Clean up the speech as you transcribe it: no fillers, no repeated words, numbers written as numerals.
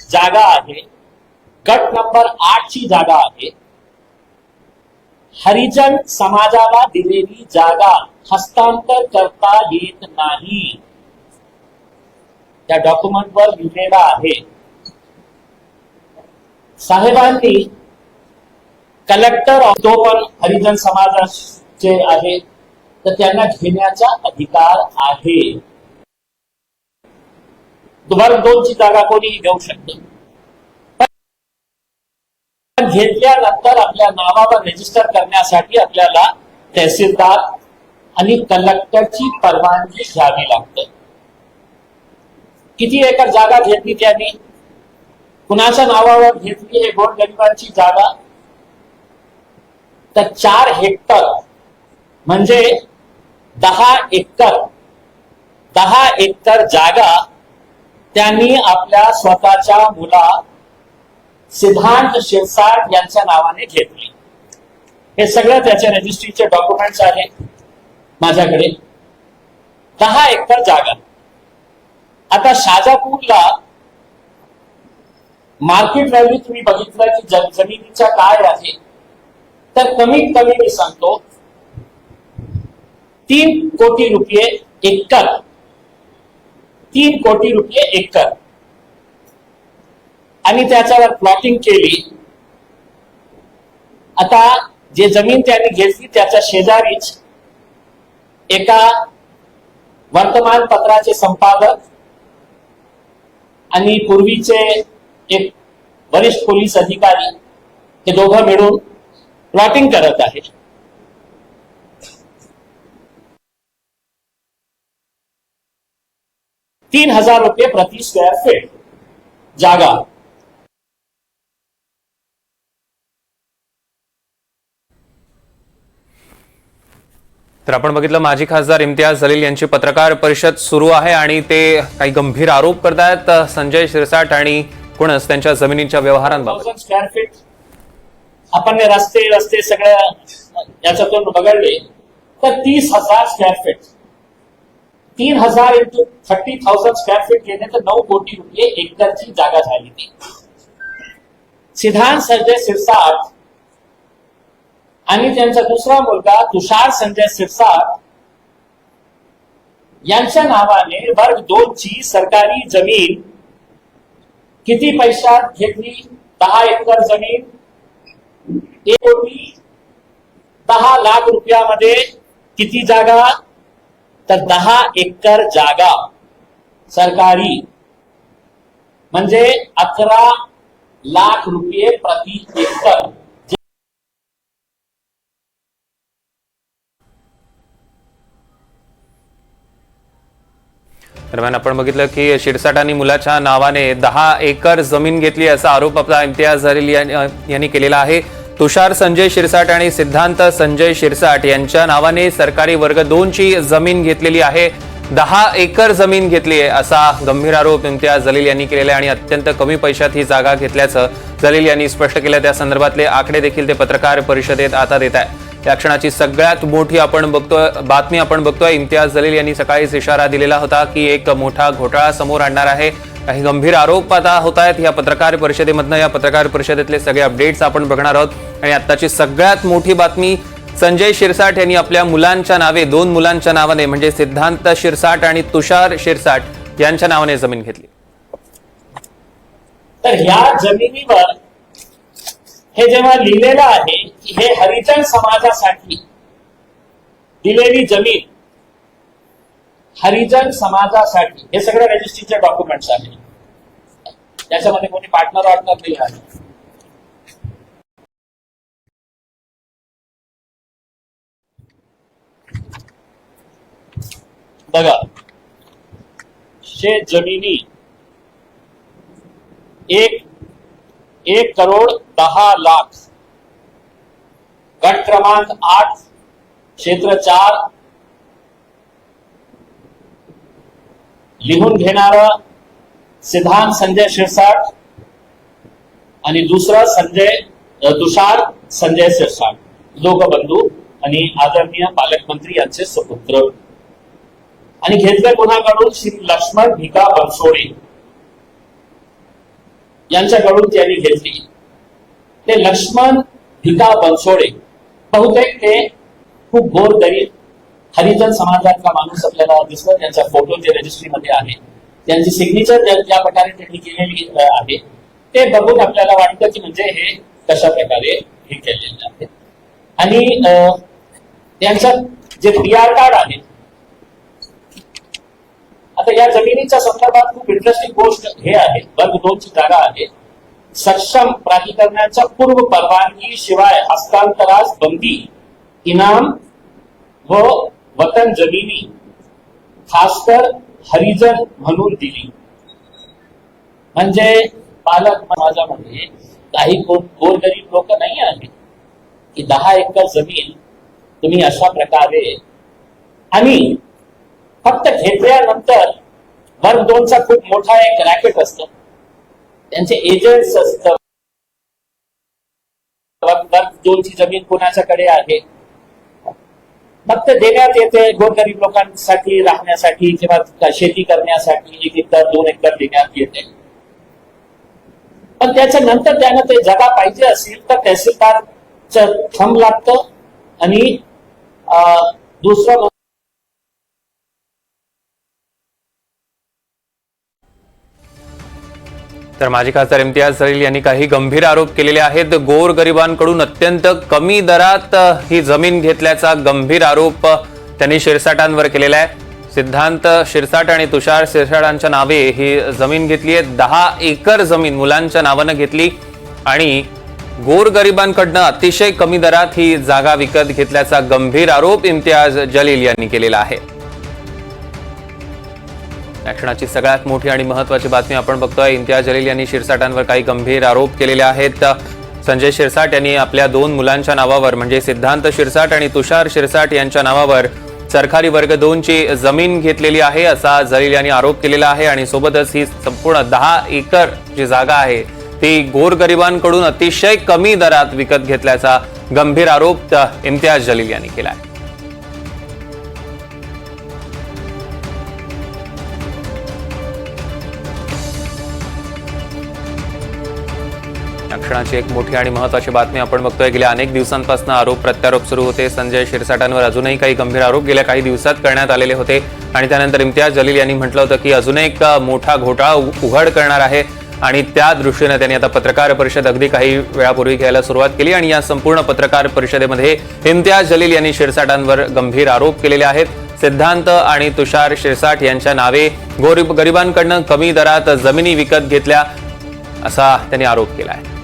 जागा आहे, गट नंबर 8 ची जागा आहे. हरिजन समाजाला दिलेली जागा हस्तांतर करता येत नाही, त्या डॉक्युमेंटवर लिहिलेलं आहे. साहेबांनी कलेक्टर तो पण हरिजन समाजाचे आहे, तर त्यांना घेण्याचा अधिकार आहे. वर्ग 2 ची जागा कोणी घेऊ शकतो, पण घेतल्यानंतर आपल्या नावावर रजिस्टर करण्यासाठी आपल्याला तहसीलदार आणि कलेक्टरची परवानगी घ्यावी लागते. किती एकर जागा घेतली त्यांनी, कुणाच्या नावावर घेतली हे गोरगरिबांची जागा, तर 4 हेक्टर म्हणजे 10 एकर जागा त्यांनी आपल्या स्वतःच्या मुला सिद्धांत शिरसाट यांच्या नावाने घेतली. हे सगळं त्याचे रजिस्ट्रीचे डॉक्युमेंट्स आहेत माझ्याकडे. 10 एकर जागा. आता शाजापूरला मार्केट व्हॅल्यू तुम्ही बघितलं की जमिनीचा काय आहे, तर कमीत कमी मी सांगतो 3 कोटी रुपये एकर. 3 कोटी रुपये एकर. आणि त्याच्यावर प्लॉटिंग केली. आता जे जमीन त्यांनी घेतली त्याच्या शेजारीच एका वर्तमानपत्राचे संपादक आणि पूर्वीचे एक वरिष्ठ पोलीस अधिकारी हे दोघं मिळून प्लॉटिंग करत आहेत. ₹3,000 प्रति स्क्वेअर फीट जागा. तर आपण बघितलं माजी खासदार इम्तियाज जलील यांची पत्रकार परिषद सुरू आहे आणि ते काही गंभीर आरोप करतायत संजय शिरसाट आणि कुणस त्यांच्या जमिनीच्या व्यवहारांबाबत. स्क्वेअर फीट आपण रस्ते सगळ्या याच्यातून बघडले तर 30,000 square feet. 3,000 into 30,000 square feet गेले तर 9 कोटी रुपये एकरची जागा झाली. ती सिद्धांत संजय शिरसाट आणि त्यांचा दुसरा मुलगा तुषार संजय शिरसाट यांच्या नावाने वर्ग 2 ची सरकारी जमीन किती पैशात घेतली? 10 एकर जमीन 1,10,00,000 रुपयामध्ये. किती जागा? तर 10 एकर जागा सरकारी, म्हणजे 11 लाख रुपये प्रति एकर. दरम्यान आपण बघितलं की शिरसाटांनी मुलाच्या नावाने 10 एकर जमीन घेतली असा आरोप आपला इम्तियाज जलील यांनी केलेला आहे. तुषार संजय शिरसाट आणि सिद्धांत संजय शिरसाट यांच्या नावाने सरकारी वर्ग 2 ची जमीन घेतलेली आहे. 10 एकर जमीन घेतली आहे असा गंभीर आरोप इम्तियाज जलील यांनी केलेला आहे आणि अत्यंत कमी पैशात ही जागा घेतल्याचं जलील यांनी स्पष्ट केलं. त्या संदर्भातले आकडे देखील ते पत्रकार परिषदेत आता देत आहे. या क्षणाची सगळ्यात मोठी बातमी आपण बघतोय. इम्तियाज जलील यांनी सकाळीच इशारा दिलेला होता की एक मोठा घोटाळा समोर आणणार आहे. काही गंभीर आरोप आता होत आहेत या पत्रकार परिषदेमधनं. या पत्रकार परिषदेतले सगळे अपडेट्स आपण बघणार आहोत आणि आताची सगळ्यात मोठी बातमी, संजय शिरसाट यांनी आपल्या मुलांच्या नावे 2 मुलांच्या नावाने म्हणजे सिद्धांत शिरसाट आणि तुषार शिरसाट यांच्या नावाने जमीन घेतली. तर ह्या जमिनीवर हे जेव्हा लिहिलेलं आहे की हे हरिजन समाजासाठी दिलेली जमीन, हरिजन समाजासाठी, हे सगळे रजिस्ट्रीचे डॉक्युमेंट्स आहेत. त्याच्यामध्ये कोणी पार्टनर नाही आहे. बघा, शेत जमिनी 1,10,00,000, गट क्रमांक 8, क्षेत्र 4, लिहून घेणारा सिद्धांत संजय शिरसाट आणि दुसरा तुषार संजय शिरसाट, दोघं बंधू आणि आदरणीय पालकमंत्री यांचे सुपुत्र. आणि घेतले कोणाकडून? श्री लक्ष्मण भिका बनसोडे. यांच्याकडून त्यांनी घेतली. ते लक्ष्मण भिका बनसोडे, बहुतेक ते खूप गोरगरीब हरिजन समाजातला माणूस आपल्याला दिसतो. त्यांचा फोटो जे रजिस्ट्रीमध्ये आहे, त्यांची सिग्नेचर ज्या प्रकारे त्यांनी केलेली आहे ते बघून आपल्याला वाटतं की म्हणजे हे कशा प्रकारे हे केलेले आहे. आणि त्यांचं जे PR कार्ड आहे, आता या जमिनीच्या संदर्भात खूप इंटरेस्टिंग गोष्ट हे आहे, वर्ग 2 ची जागा आहे. सक्षम प्राधिकरणाच्या पूर्व परवानगी शिवाय हस्तांतरास बंदी, इनाम व वतन जमिनी खासकर हरिजन म्हणून दिली. म्हणजे पालक समाजामध्ये काही गोरगरीब लोक नाही आहेत की 10 एकर जमीन तुम्ही अशा प्रकारे, आणि फक्त घेतल्यानंतर वर्ग 2 चा खूप मोठा एक रॅकेट असतो, त्यांचे एजंट्स असतात. वर्ग 2 ची जमीन कोणाच्याकडे आहे फक्त देण्यात येते गोरगरीब लोकांसाठी राहण्यासाठी किंवा शेती करण्यासाठी 1 एकर 2 एकर देण्यात येते. पण त्याच्या नंतर त्यानं ते जागा पाहिजे असेल तर तहसीलदारचं थंब लागतं आणि दुसरं तर माजी खासदार इम्तियाज जलील यांनी काही गंभीर आरोप केलेले आहेत. गोरगरिबांकडून अत्यंत कमी दरात ही जमीन घेतल्याचा गंभीर आरोप त्यांनी शिरसाटांवर केलेला आहे. सिद्धांत शिरसाट आणि तुषार शिरसाटांच्या नावे ही जमीन घेतली आहे. 10 एकर जमीन मुलांच्या नावानं घेतली आणि गोरगरिबांकडनं अतिशय कमी दरात ही जागा विकत घेतल्याचा गंभीर आरोप इम्तियाज जलील यांनी केलेला आहे. या क्षणाची सगळ्यात मोठी आणि महत्त्वाची बातमी आपण बघतोय. इम्तियाज जलील यांनी शिरसाटांवर काही गंभीर आरोप केलेले आहेत. संजय शिरसाट यांनी आपल्या 2 मुलांच्या नावावर म्हणजे सिद्धांत शिरसाट आणि तुषार शिरसाट यांच्या नावावर सरकारी वर्ग 2 ची जमीन घेतलेली आहे असा जलील यांनी आरोप केलेला आहे. आणि सोबतच ही संपूर्ण 10 एकर जी जागा आहे ती गोरगरिबांकडून अतिशय कमी दरात विकत घेतल्याचा गंभीर आरोप इम्तियाज जलील यांनी केला आहे. या क्षणाची एक मोठी आणि महत्त्वाची बातमी आपण बघतोय. गेल्या अनेक दिवसांपासून आरोप प्रत्यारोप सुरू होते. संजय शिरसाटांवर अजूनही काही गंभीर आरोप गेल्या काही दिवसात करण्यात आलेले होते आणि त्यानंतर इम्तियाज जलील यांनी म्हटलं होतं की अजून एक मोठा घोटाळा उघड करणार आहे आणि त्या दृष्टीने त्यांनी आता पत्रकार परिषद अगदी काही वेळापूर्वी घ्यायला सुरुवात केली. आणि या संपूर्ण पत्रकार परिषदेमध्ये इम्तियाज जलील यांनी शिरसाटांवर गंभीर आरोप केलेले आहेत. सिद्धांत आणि तुषार शिरसाट यांच्या नावे गरिबांकडनं कमी दरात जमिनी विकत घेतल्या असा त्यांनी आरोप केला आहे.